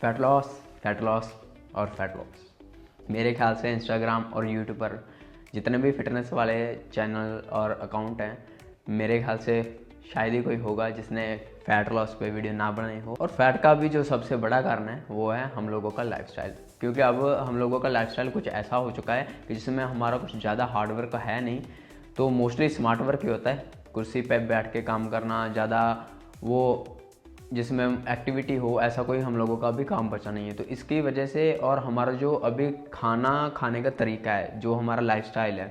Fat loss और fat loss. मेरे ख्याल से इंस्टाग्राम और यूट्यूब पर जितने भी फिटनेस वाले चैनल और अकाउंट हैं, मेरे ख्याल से शायद ही कोई होगा जिसने फ़ैट लॉस पे वीडियो ना बनाई हो। और फैट का भी जो सबसे बड़ा कारण है वो है हम लोगों का लाइफस्टाइल, क्योंकि अब हम लोगों का लाइफस्टाइल कुछ ऐसा हो चुका है कि जिसमें हमारा कुछ ज़्यादा हार्ड वर्क है नहीं, तो मोस्टली स्मार्ट वर्क ही होता है। कुर्सी पे बैठ के काम करना, ज़्यादा वो जिसमें एक्टिविटी हो ऐसा कोई हम लोगों का भी काम बचा नहीं है। तो इसकी वजह से और हमारा जो अभी खाना खाने का तरीका है, जो हमारा लाइफस्टाइल है,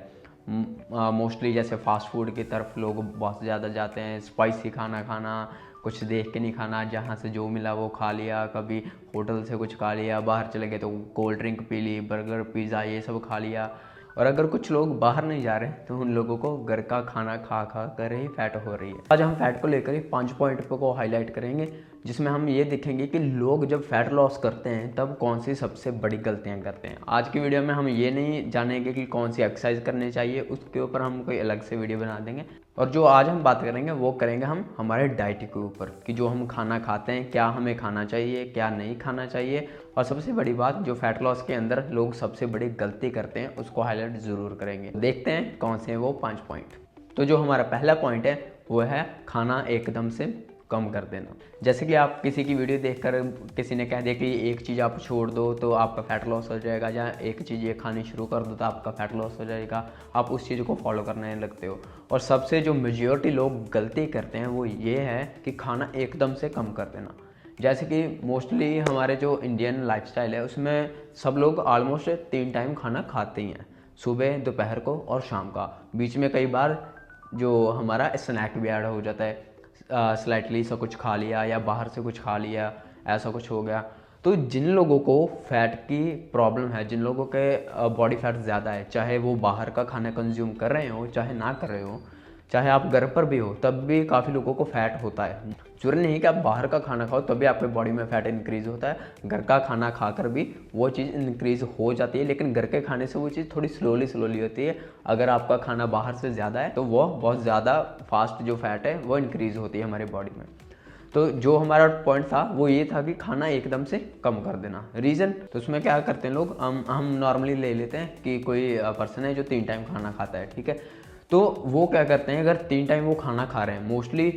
मोस्टली जैसे फास्ट फूड की तरफ लोग बहुत ज़्यादा जाते हैं। स्पाइसी खाना खाना, कुछ देख के नहीं खाना, जहाँ से जो मिला वो खा लिया, कभी होटल से कुछ खा लिया, बाहर चले गए तो कोल्ड ड्रिंक पी ली, बर्गर पिज़्ज़ा ये सब खा लिया। और अगर कुछ लोग बाहर नहीं जा रहे तो उन लोगों को घर का खाना खा खा कर ही फैट हो रही है। आज हम फैट को लेकर ही 5 पॉइंट को हाईलाइट करेंगे, जिसमें हम ये देखेंगे कि लोग जब फैट लॉस करते हैं तब कौन सी सबसे बड़ी गलतियां करते हैं। आज की वीडियो में हम ये नहीं जानेंगे कि कौन सी एक्सरसाइज करनी चाहिए, उसके ऊपर हम कोई अलग से वीडियो बना देंगे। और जो आज हम बात करेंगे वो करेंगे हम हमारे डाइट के ऊपर, कि जो हम खाना खाते हैं क्या हमें खाना चाहिए, क्या नहीं खाना चाहिए। और सबसे बड़ी बात, जो फैट लॉस के अंदर लोग सबसे बड़ी गलती करते हैं उसको हाईलाइट ज़रूर करेंगे। देखते हैं कौन से हैं वो 5 पॉइंट। तो जो हमारा पहला पॉइंट है वो है खाना एकदम से कम कर देना। जैसे कि आप किसी की वीडियो देखकर किसी ने कह दिया कि एक चीज़ आप छोड़ दो तो आपका फैट लॉस हो जाएगा, या एक चीज़ ये खानी शुरू कर दो तो आपका फैट लॉस हो जाएगा, आप उस चीज़ को फॉलो करने लगते हो। और सबसे जो मेजॉरिटी लोग गलती करते हैं वो ये है कि खाना एकदम से कम कर देना। जैसे कि मोस्टली हमारे जो इंडियन लाइफस्टाइल है उसमें सब लोग ऑलमोस्ट 3 टाइम खाना खाते ही हैं, सुबह, दोपहर को और शाम का। बीच में कई बार जो हमारा स्नैक भी ऐड हो जाता है, स्लाइटली सा कुछ खा लिया या बाहर से कुछ खा लिया, ऐसा कुछ हो गया। तो जिन लोगों को फैट की प्रॉब्लम है, जिन लोगों के बॉडी फैट ज़्यादा है, चाहे वो बाहर का खाना कंज्यूम कर रहे हो चाहे ना कर रहे हो, चाहे आप घर पर भी हो, तब भी काफ़ी लोगों को फैट होता है। जरूरी नहीं कि आप बाहर का खाना खाओ तभी आपके बॉडी में फैट इंक्रीज़ होता है, घर का खाना खाकर भी वो चीज़ इंक्रीज़ हो जाती है, लेकिन घर के खाने से वो चीज़ थोड़ी स्लोली होती है। अगर आपका खाना बाहर से ज़्यादा है तो वो बहुत ज़्यादा फास्ट जो फैट है वो इंक्रीज़ होती है हमारी बॉडी में। तो जो हमारा पॉइंट था वो ये था कि खाना एकदम से कम कर देना। रीज़न, तो उसमें क्या करते हैं लोग, हम नॉर्मली ले लेते हैं कि कोई पर्सन है जो 3 टाइम खाना खाता है, ठीक है। तो वो क्या करते हैं, अगर 3 टाइम वो खाना खा रहे हैं, मोस्टली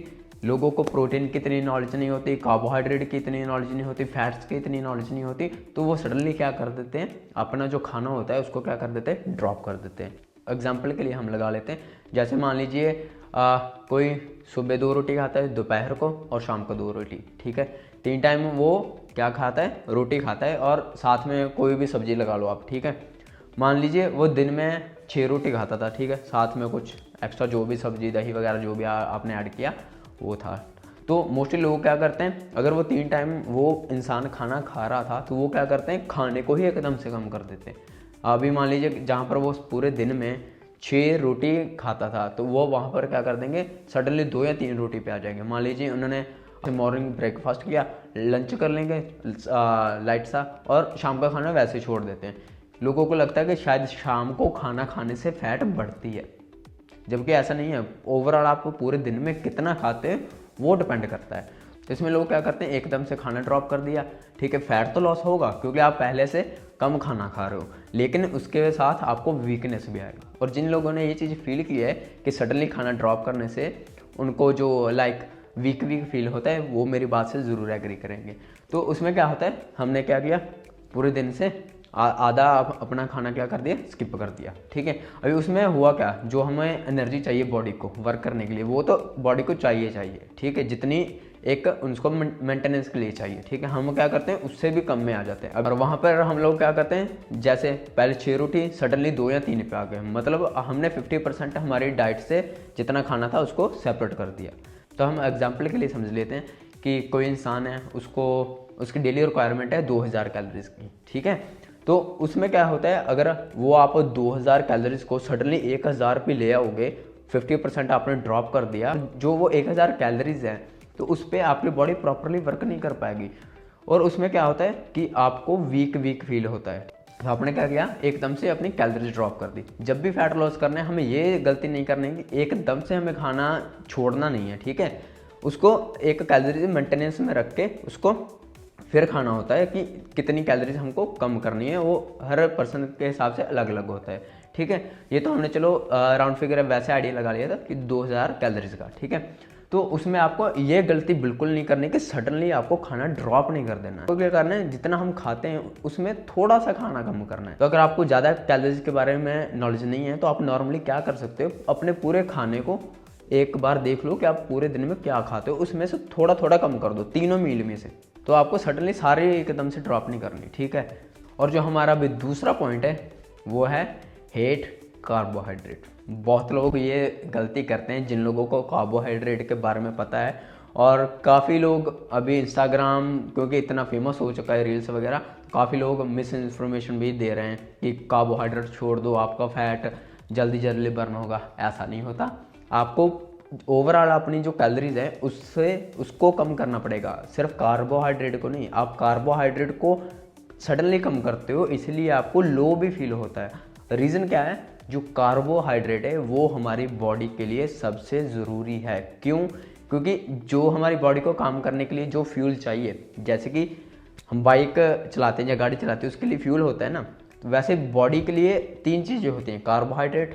लोगों को प्रोटीन की इतनी नॉलेज नहीं होती, कार्बोहाइड्रेट की इतनी नॉलेज नहीं होती, फैट्स की इतनी नॉलेज नहीं होती, तो वो सडनली क्या कर देते हैं, अपना जो खाना होता है उसको क्या कर देते हैं, ड्रॉप कर देते हैं। एग्जाम्पल के लिए हम लगा लेते हैं, जैसे मान लीजिए कोई सुबह 2 रोटी खाता है, दोपहर को और शाम को 2 रोटी, ठीक है। 3 टाइम वो क्या खाता है, रोटी खाता है, और साथ में कोई भी सब्जी लगा लो आप, ठीक है। मान लीजिए वो दिन में 6 रोटी खाता था, ठीक है, साथ में कुछ एक्स्ट्रा जो भी सब्जी दही वगैरह जो भी आपने ऐड किया वो था। तो मोस्टली लोग क्या करते हैं, अगर वो 3 टाइम वो इंसान खाना खा रहा था तो वो क्या करते हैं, खाने को ही एकदम से कम कर देते हैं। अभी मान लीजिए जहाँ पर वो पूरे दिन में 6 रोटी खाता था तो वो वहाँ पर क्या कर देंगे, सडनली 2 या 3 रोटी पे आ जाएंगे। मान लीजिए उन्होंने मॉर्निंग ब्रेकफास्ट किया, लंच कर लेंगे लाइट सा, और शाम का खाना वैसे छोड़ देते हैं। लोगों को लगता है कि शायद शाम को खाना खाने से फैट बढ़ती है, जबकि ऐसा नहीं है। ओवरऑल आप पूरे दिन में कितना खाते हैं वो डिपेंड करता है। तो इसमें लोग क्या करते हैं, एकदम से खाना ड्रॉप कर दिया, ठीक है, फैट तो लॉस होगा क्योंकि आप पहले से कम खाना खा रहे हो, लेकिन उसके साथ आपको वीकनेस भी आएगा। और जिन लोगों ने ये चीज़ फील की है कि सडनली खाना ड्रॉप करने से उनको जो वीक फील होता है, वो मेरी बात से ज़रूर एग्री करेंगे। तो उसमें क्या होता है, हमने क्या किया, पूरे दिन से आधा अपना खाना क्या कर दिया, स्किप कर दिया, ठीक है। अभी उसमें हुआ क्या, जो हमें एनर्जी चाहिए बॉडी को वर्क करने के लिए वो तो बॉडी को चाहिए, ठीक है, जितनी एक उनको मेंटेनेंस के लिए चाहिए, ठीक है। हम क्या करते हैं, उससे भी कम में आ जाते हैं। और वहाँ पर हम लोग क्या करते हैं, जैसे पहले 6 रोटी सडनली 2 या 3 पे आ गए, मतलब हमने 50% हमारी डाइट से जितना खाना था उसको सेपरेट कर दिया। तो हम एग्जाम्पल के लिए समझ लेते हैं कि कोई इंसान है, उसकी डेली रिक्वायरमेंट है 2000 कैलोरीज की, ठीक है। तो उसमें क्या होता है, अगर वो आप 2000 कैलोरीज को सडनली 1000 पे ले आओगे, 50% आपने ड्रॉप कर दिया, जो वो 1000 कैलोरीज है तो उस पर आपकी बॉडी प्रॉपरली वर्क नहीं कर पाएगी। और उसमें क्या होता है कि आपको वीक फील होता है। तो आपने क्या किया, एकदम से अपनी कैलोरीज ड्रॉप कर दी। जब भी फैट लॉस करना है हमें ये गलती नहीं करनी है कि एकदम से हमें खाना छोड़ना नहीं है, ठीक है। उसको एक कैलोरी मेंटेनेंस में रख के उसको फिर खाना होता है कि कितनी कैलोरीज हमको कम करनी है, वो हर पर्सन के हिसाब से अलग अलग होता है, ठीक है। ये तो हमने चलो राउंड फिगर वैसे आइडिया लगा लिया था कि 2000 कैलोरीज का, ठीक है। तो उसमें आपको ये गलती बिल्कुल नहीं करनी कि सडनली आपको खाना ड्रॉप नहीं कर देना है। तो क्या करना है, जितना हम खाते हैं उसमें थोड़ा सा खाना कम करना है। तो अगर आपको ज़्यादा कैलोरीज के बारे में नॉलेज नहीं है तो आप नॉर्मली क्या कर सकते हो, अपने पूरे खाने को एक बार देख लो कि आप पूरे दिन में क्या खाते हो, उसमें से थोड़ा थोड़ा कम कर दो, तीनों मील में से। तो आपको सडनली सारे एकदम से ड्रॉप नहीं करनी, ठीक है। और जो हमारा अभी दूसरा पॉइंट है वो है हेट कार्बोहाइड्रेट। बहुत लोग ये गलती करते हैं जिन लोगों को कार्बोहाइड्रेट के बारे में पता है, और काफ़ी लोग अभी इंस्टाग्राम क्योंकि इतना फेमस हो चुका है, रील्स वगैरह, काफ़ी लोग मिस इन्फॉर्मेशन भी दे रहे हैं कि कार्बोहाइड्रेट छोड़ दो, आपका फैट जल्दी जल्दी बर्न होगा। ऐसा नहीं होता। आपको ओवरऑल अपनी जो कैलोरीज है उसको कम करना पड़ेगा, सिर्फ कार्बोहाइड्रेट को नहीं। आप कार्बोहाइड्रेट को सडनली कम करते हो इसलिए आपको लो भी फील होता है। रीज़न क्या है, जो कार्बोहाइड्रेट है वो हमारी बॉडी के लिए सबसे ज़रूरी है। क्यों? क्योंकि जो हमारी बॉडी को काम करने के लिए जो फ्यूल चाहिए, जैसे कि हम बाइक चलाते हैं या गाड़ी चलाते हैं उसके लिए फ्यूल होता है ना, तो वैसे बॉडी के लिए 3 चीज़ें होती हैं, कार्बोहाइड्रेट,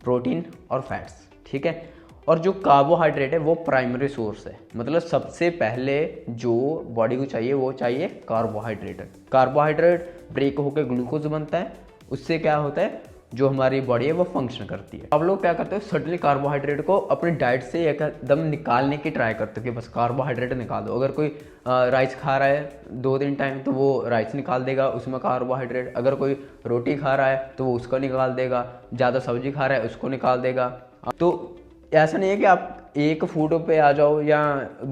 प्रोटीन और फैट्स, ठीक है। और जो कार्बोहाइड्रेट है वो प्राइमरी सोर्स है, मतलब सबसे पहले जो बॉडी को चाहिए वो चाहिए कार्बोहाइड्रेट। कार्बोहाइड्रेट ब्रेक होकर ग्लूकोज बनता है, उससे क्या होता है, जो हमारी बॉडी है वो फंक्शन करती है। अब लोग क्या करते हो, सडनली कार्बोहाइड्रेट को अपनी डाइट से एकदम निकालने की ट्राई करते हो कि बस कार्बोहाइड्रेट निकाल दो। अगर कोई राइस खा रहा है 2-3 टाइम तो वो राइस निकाल देगा, उसमें कार्बोहाइड्रेट। अगर कोई रोटी खा रहा है तो वो उसको निकाल देगा, ज़्यादा सब्जी खा रहा है उसको निकाल देगा। तो ऐसा नहीं है कि आप एक फूड पे आ जाओ या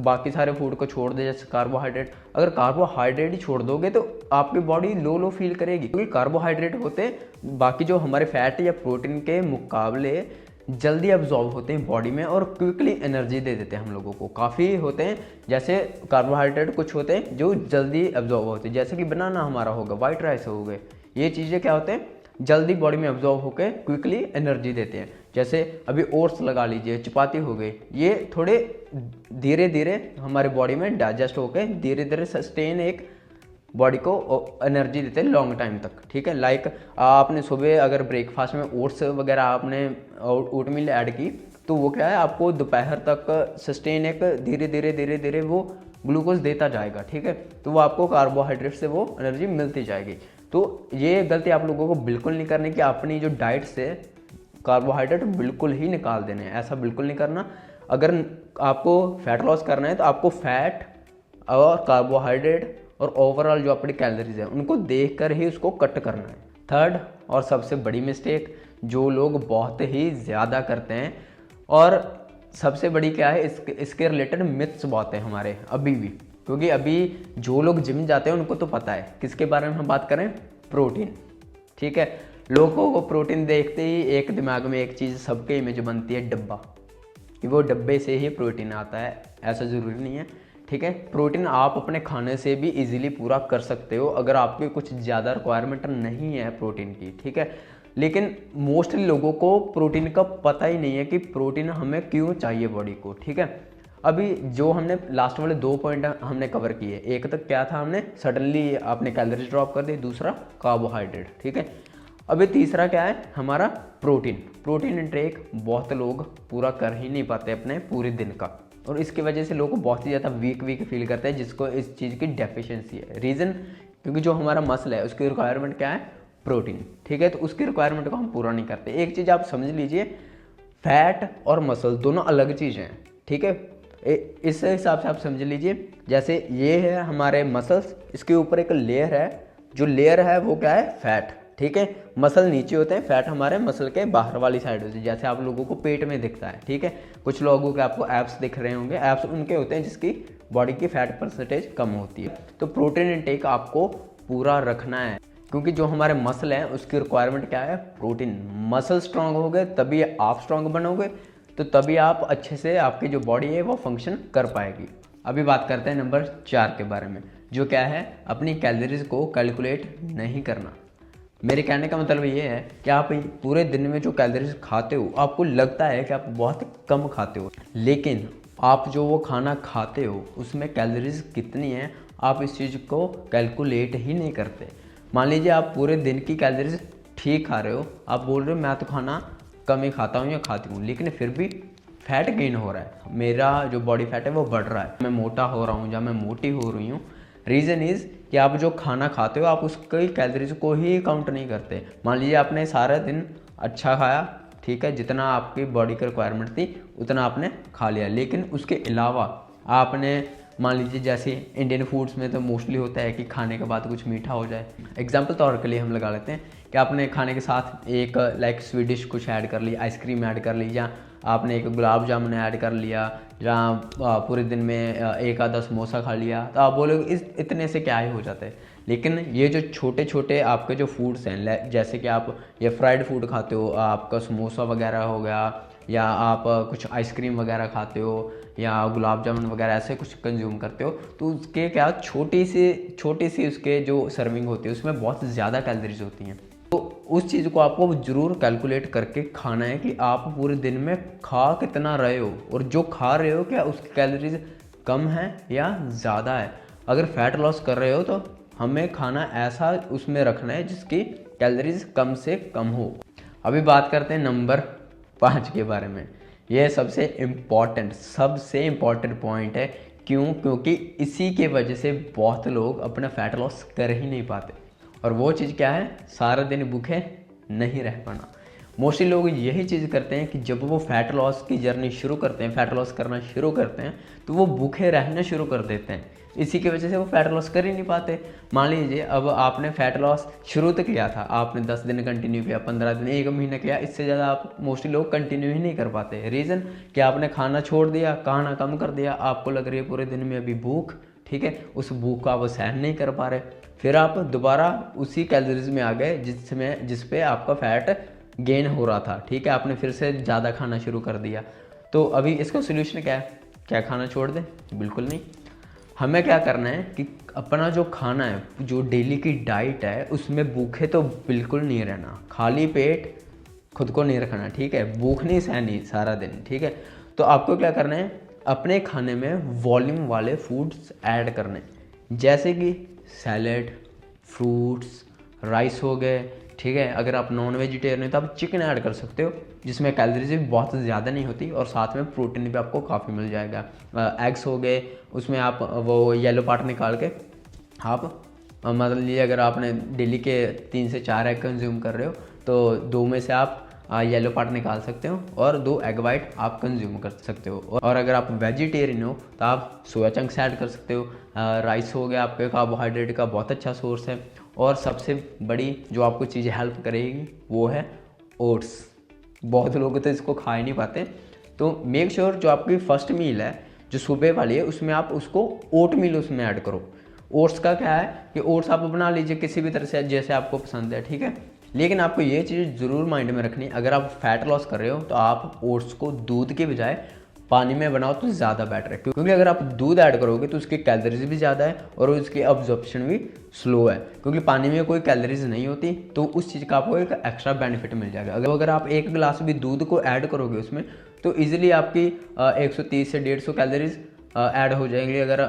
बाकी सारे फूड को छोड़ दे, जैसे कार्बोहाइड्रेट। अगर कार्बोहाइड्रेट ही छोड़ दोगे तो आपकी बॉडी लो लो फील करेगी, क्योंकि कार्बोहाइड्रेट होते बाकी जो हमारे फैट या प्रोटीन के मुकाबले जल्दी अब्जॉर्ब होते हैं बॉडी में और क्विकली एनर्जी दे देते हैं हम लोगों को। काफ़ी होते हैं जैसे कार्बोहाइड्रेट, कुछ होते हैं जो जल्दी अब्जॉर्ब होते हैं, जैसे कि बनाना हमारा होगा, वाइट राइस हो गए, ये चीज़ें क्या होते हैं, जल्दी बॉडी में अब्जॉर्ब होकर क्विकली एनर्जी देते हैं। जैसे अभी ओट्स लगा लीजिए, चपाती हो गई, ये थोड़े धीरे धीरे हमारे बॉडी में डाइजेस्ट होकर धीरे धीरे सस्टेन एक बॉडी को एनर्जी देते हैं लॉन्ग टाइम तक, ठीक है। लाइक आपने सुबह अगर ब्रेकफास्ट में ओट्स वगैरह आपने ओटमील ऐड की तो वो क्या है, आपको दोपहर तक सस्टेन एक धीरे धीरे धीरे धीरे वो ग्लूकोज देता जाएगा, ठीक है। तो वो आपको कार्बोहाइड्रेट से वो एनर्जी मिलती जाएगी। तो ये गलती आप लोगों को बिल्कुल नहीं करनी कि अपनी जो डाइट से कार्बोहाइड्रेट बिल्कुल ही निकाल देने हैं, ऐसा बिल्कुल नहीं करना। अगर आपको फैट लॉस करना है तो आपको फैट और कार्बोहाइड्रेट और ओवरऑल जो अपनी कैलोरीज है उनको देखकर ही उसको कट करना है। थर्ड और सबसे बड़ी मिस्टेक जो लोग बहुत ही ज़्यादा करते हैं, और सबसे बड़ी क्या है, इसके रिलेटेड मिथ्स बहुत हैं हमारे अभी भी, क्योंकि अभी जो लोग जिम जाते हैं उनको तो पता है किसके बारे में हम बात करें, प्रोटीन, ठीक है। लोगों को प्रोटीन देखते ही एक दिमाग में एक चीज़ सबके इमेज बनती है, डब्बा, कि वो डब्बे से ही प्रोटीन आता है। ऐसा ज़रूरी नहीं है, ठीक है। प्रोटीन आप अपने खाने से भी इजीली पूरा कर सकते हो अगर आपकी कुछ ज़्यादा रिक्वायरमेंट नहीं है प्रोटीन की, ठीक है। लेकिन मोस्टली लोगों को प्रोटीन का पता ही नहीं है कि प्रोटीन हमें क्यों चाहिए बॉडी को, ठीक है। अभी जो हमने लास्ट वाले 2 पॉइंट हमने कवर किए, एक तक क्या था, हमने सडनली आपने कैलोरीज ड्रॉप कर दी, दूसरा कार्बोहाइड्रेट, ठीक है। अभी तीसरा क्या है हमारा, प्रोटीन इंटेक बहुत लोग पूरा कर ही नहीं पाते अपने पूरे दिन का, और इसकी वजह से लोग बहुत ही ज़्यादा वीक फील करते हैं, जिसको इस चीज़ की डेफिशिएंसी है। रीज़न क्योंकि जो हमारा मसल है उसकी रिक्वायरमेंट क्या है, प्रोटीन, ठीक है। तो उसकी रिक्वायरमेंट को हम पूरा नहीं करते। एक चीज़ आप समझ लीजिए, फैट और मसल दोनों अलग चीज़ें हैं, ठीक है। इस हिसाब से आप समझ लीजिए, जैसे ये है हमारे मसल्स, इसके ऊपर एक लेयर है, जो लेयर है वो क्या है, फैट, ठीक है। मसल नीचे होते हैं, फैट हमारे मसल के बाहर वाली साइड होती है, जैसे आप लोगों को पेट में दिखता है, ठीक है। कुछ लोगों के आपको एब्स दिख रहे होंगे, एब्स उनके होते हैं जिसकी बॉडी की फैट परसेंटेज कम होती है। तो प्रोटीन इंटेक आपको पूरा रखना है, क्योंकि जो हमारे मसल है उसकी रिक्वायरमेंट क्या है, प्रोटीन। मसल स्ट्रांग हो गए तभी आप स्ट्रांग बनोगे, तो तभी आप अच्छे से आपकी जो बॉडी है वो फंक्शन कर पाएगी। अभी बात करते हैं नंबर 4 के बारे में, जो क्या है, अपनी कैलोरीज को कैलकुलेट नहीं करना। मेरे कहने का मतलब ये है कि आप पूरे दिन में जो कैलोरीज खाते हो, आपको लगता है कि आप बहुत कम खाते हो, लेकिन आप जो वो खाना खाते हो उसमें कैलोरीज कितनी है आप इस चीज़ को कैलकुलेट ही नहीं करते। मान लीजिए आप पूरे दिन की कैलोरीज ठीक खा रहे हो, आप बोल रहे हो मैं तो खाना कम ही खाता हूँ या खाती हूँ, लेकिन फिर भी फैट गेन हो रहा है, मेरा जो बॉडी फैट है वो बढ़ रहा है, मैं मोटा हो रहा हूँ या मैं मोटी हो रही हूँ। रीज़न इज़ कि आप जो खाना खाते हो आप उसकी कैलोरीज को ही काउंट नहीं करते। मान लीजिए आपने सारा दिन अच्छा खाया, ठीक है, जितना आपकी बॉडी की रिक्वायरमेंट थी उतना आपने खा लिया, लेकिन उसके अलावा आपने मान लीजिए जैसे इंडियन फूड्स में तो मोस्टली होता है कि खाने के बाद कुछ मीठा हो जाए। एग्जांपल तौर के लिए हम लगा लेते हैं कि आपने खाने के साथ एक लाइक स्वीट डिश कुछ ऐड कर ली, आइसक्रीम ऐड कर ली, या आपने एक गुलाब जामुन ऐड कर लिया, जहाँ पूरे दिन में एक आधा समोसा खा लिया, तो आप बोलोगे इस इतने से क्या ही हो जाता है। लेकिन ये जो छोटे छोटे आपके जो फूड्स हैं, जैसे कि आप ये फ्राइड फूड खाते हो, आपका समोसा वगैरह हो गया, या आप कुछ आइसक्रीम वगैरह खाते हो, या गुलाब जामुन वगैरह ऐसे कुछ कंज्यूम करते हो, तो उसके क्या छोटी सी उसके जो सर्विंग होती है उसमें बहुत ज़्यादा कैलोरीज होती हैं। तो उस चीज़ को आपको ज़रूर कैलकुलेट करके खाना है कि आप पूरे दिन में खा कितना रहे हो, और जो खा रहे हो क्या उसकी कैलोरीज कम है या ज़्यादा है। अगर फैट लॉस कर रहे हो तो हमें खाना ऐसा उसमें रखना है जिसकी कैलोरीज कम से कम हो। अभी बात करते हैं नंबर 5 के बारे में। यह सबसे इम्पॉर्टेंट पॉइंट है। क्यों? क्योंकि इसी के वजह से बहुत लोग अपना फैट लॉस कर ही नहीं पाते। और वो चीज़ क्या है? सारा दिन भूखे नहीं रह पाना। मोस्टली लोग यही चीज़ करते हैं कि जब वो फैट लॉस की जर्नी शुरू करते हैं, फैट लॉस करना शुरू करते हैं, तो वो भूखे रहना शुरू कर देते हैं। इसी की वजह से वो फैट लॉस कर ही नहीं पाते। मान लीजिए अब आपने फैट लॉस शुरू तो किया था, आपने 10 दिन कंटिन्यू किया, 15 दिन, 1 महीना किया, इससे ज़्यादा आप मोस्टली लोग कंटिन्यू ही नहीं कर पाते। रीज़न कि आपने खाना छोड़ दिया, खाना कम कर दिया, आपको लग रही है पूरे दिन में अभी भूख, ठीक है, उस भूख को आप सहन नहीं कर पा रहे, फिर आप दोबारा उसी कैलोरीज में आ गए जिस पे आपका फैट गेन हो रहा था, ठीक है, आपने फिर से ज़्यादा खाना शुरू कर दिया। तो अभी इसका सोल्यूशन क्या है? क्या खाना छोड़ दें? बिल्कुल नहीं। हमें क्या करना है कि अपना जो खाना है, जो डेली की डाइट है, उसमें भूखे तो बिल्कुल नहीं रहना, खाली पेट खुद को नहीं रखना, ठीक है, भूख नहीं सहनी सारा दिन, ठीक है। तो आपको क्या करना है? अपने खाने में वॉल्यूम वाले फूड्स ऐड करने, जैसे कि सैलेड, फ्रूट्स, राइस हो गए, ठीक है। अगर आप नॉन वेजिटेरियन हैं तो आप चिकन ऐड कर सकते हो, जिसमें कैलोरीज भी बहुत ज़्यादा नहीं होती और साथ में प्रोटीन भी आपको काफ़ी मिल जाएगा। एग्स हो गए, उसमें आप वो येलो पार्ट निकाल के आप मतलब लीजिए, अगर आपने डेली के 3 से 4 एग कंज्यूम कर रहे हो तो 2 में से आप येलो पार्ट निकाल सकते हो और 2 एग वाइट आप कंज्यूम कर सकते हो। और अगर आप वेजिटेरियन हो तो आप सोया चंक्स ऐड कर सकते हो। राइस हो गया आपके कार्बोहाइड्रेट का बहुत अच्छा सोर्स है। और सबसे बड़ी जो आपको चीज़ हेल्प करेगी वो है ओट्स। बहुत लोग तो इसको खा ही नहीं पाते, तो मेक श्योर जो आपकी फर्स्ट मील है जो सुबह वाली है उसमें आप उसको ओट मील उसमें ऐड करो। ओट्स का क्या है कि ओट्स आप बना लीजिए किसी भी तरह से जैसे आपको पसंद है, ठीक है। लेकिन आपको ये चीज़ ज़रूर माइंड में रखनी, अगर आप फैट लॉस कर रहे हो तो आप ओट्स को दूध के बजाय पानी में बनाओ तो ज़्यादा बेटर है, क्योंकि अगर आप दूध ऐड करोगे तो उसकी कैलोरीज भी ज़्यादा है और उसकी अब्जॉर्प्शन भी स्लो है, क्योंकि पानी में कोई कैलोरीज नहीं होती। तो उस चीज़ का आपको एक एक्स्ट्रा बेनिफिट मिल जाएगा। अगर आप 1 गिलास भी दूध को ऐड करोगे उसमें तो ईजिली आपकी 130 से 150 कैलोरीज ऐड हो जाएंगे, अगर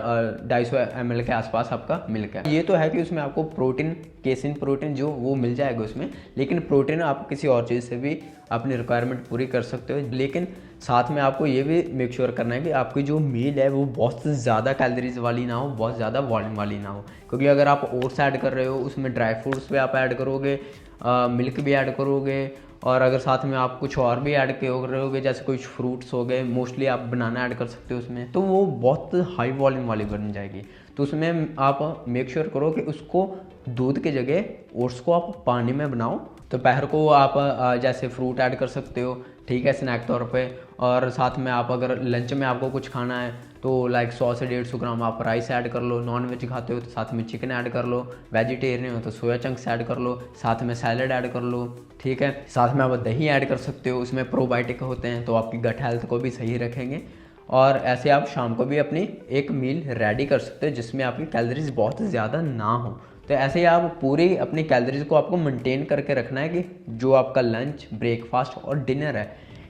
250 ml के आसपास आपका मिल्क है। ये तो है कि उसमें आपको प्रोटीन, केसिन प्रोटीन जो वो मिल जाएगा उसमें, लेकिन प्रोटीन आप किसी और चीज़ से भी अपनी रिक्वायरमेंट पूरी कर सकते हो। लेकिन साथ में आपको ये भी मेक श्योर करना है कि आपकी जो मील है वो बहुत ज़्यादा कैलोरीज वाली ना हो, बहुत ज़्यादा वॉल्यूम वाली ना हो, क्योंकि अगर आप ओट्स ऐड कर रहे हो उसमें ड्राई फ्रूट्स भी आप ऐड करोगे, मिल्क भी ऐड करोगे, और अगर साथ में आप कुछ और भी ऐड करोगे जैसे कुछ फ्रूट्स हो गए, मोस्टली आप बनाना ऐड कर सकते हो उसमें, तो वो बहुत हाई वॉल्यूम वाली बन जाएगी। तो उसमें आप मेक श्योर करो कि उसको दूध की जगह ओट्स को आप पानी में बनाओ। दोपहर को आप जैसे फ्रूट ऐड कर सकते हो, ठीक है, स्नैक तौर पे। और साथ में आप अगर लंच में आपको कुछ खाना है तो लाइक 100 से 150 ग्राम आप राइस ऐड कर लो। नॉन वेज खाते हो तो साथ में चिकन ऐड कर लो। वेजिटेरियन हो तो सोया चंक्स ऐड कर लो, साथ में सैलड ऐड कर लो, ठीक है। साथ में आप दही ऐड कर सकते हो, उसमें प्रोबायोटिक होते हैं तो आपकी गट हेल्थ को भी सही रखेंगे। और ऐसे आप शाम को भी अपनी एक मील रेडी कर सकते हो जिसमें आपकी कैलोरीज बहुत ज़्यादा ना हो। तो ऐसे ही आप पूरी अपनी कैलोरीज को आपको मेंटेन करके रखना है कि जो आपका लंच, ब्रेकफास्ट और डिनर है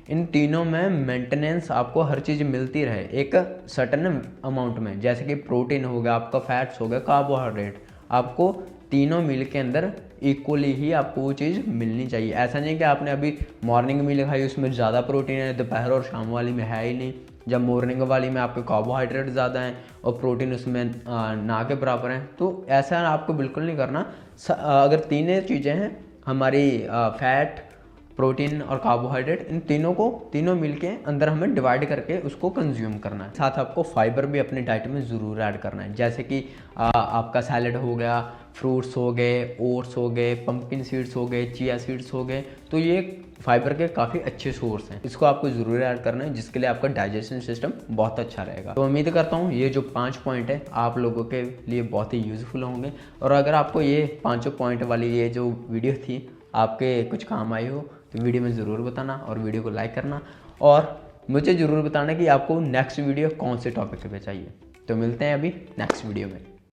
इन तीनों में मेंटेनेंस आपको हर चीज़ मिलती रहे एक सर्टेन अमाउंट में, जैसे कि प्रोटीन हो गया, आपका फैट्स हो गया, कार्बोहाइड्रेट, आपको तीनों मील के अंदर इक्वली ही आपको वो चीज़ मिलनी चाहिए। ऐसा नहीं कि आपने अभी मॉर्निंग मील खाई उसमें ज़्यादा प्रोटीन है, दोपहर और शाम वाली में है ही नहीं, जब मॉर्निंग वाली में आपके कार्बोहाइड्रेट ज़्यादा हैं और प्रोटीन उसमें ना के बराबर हैं। तो ऐसा आपको बिल्कुल नहीं करना। अगर तीनों चीज़ें हैं हमारी, फैट, प्रोटीन और कार्बोहाइड्रेट, इन तीनों मिल के अंदर हमें डिवाइड करके उसको कंज्यूम करना है। साथ आपको फाइबर भी अपनी डाइट में ज़रूर ऐड करना है, जैसे कि आपका सैलड हो गया, फ्रूट्स हो गए, ओट्स हो गए, पंपकिन सीड्स हो गए, चिया सीड्स हो गए। तो ये फाइबर के काफ़ी अच्छे सोर्स हैं, इसको आपको ज़रूर ऐड करना है, जिसके लिए आपका डाइजेशन सिस्टम बहुत अच्छा रहेगा। तो उम्मीद करता हूँ ये जो 5 पॉइंट है आप लोगों के लिए बहुत ही यूज़फुल होंगे। और अगर आपको ये 5 पॉइंट वाली ये जो वीडियो थी आपके कुछ काम आई हो तो वीडियो में ज़रूर बताना और वीडियो को लाइक करना, और मुझे ज़रूर बताना कि आपको नेक्स्ट वीडियो कौन से टॉपिक पे चाहिए। तो मिलते हैं अभी नेक्स्ट वीडियो में।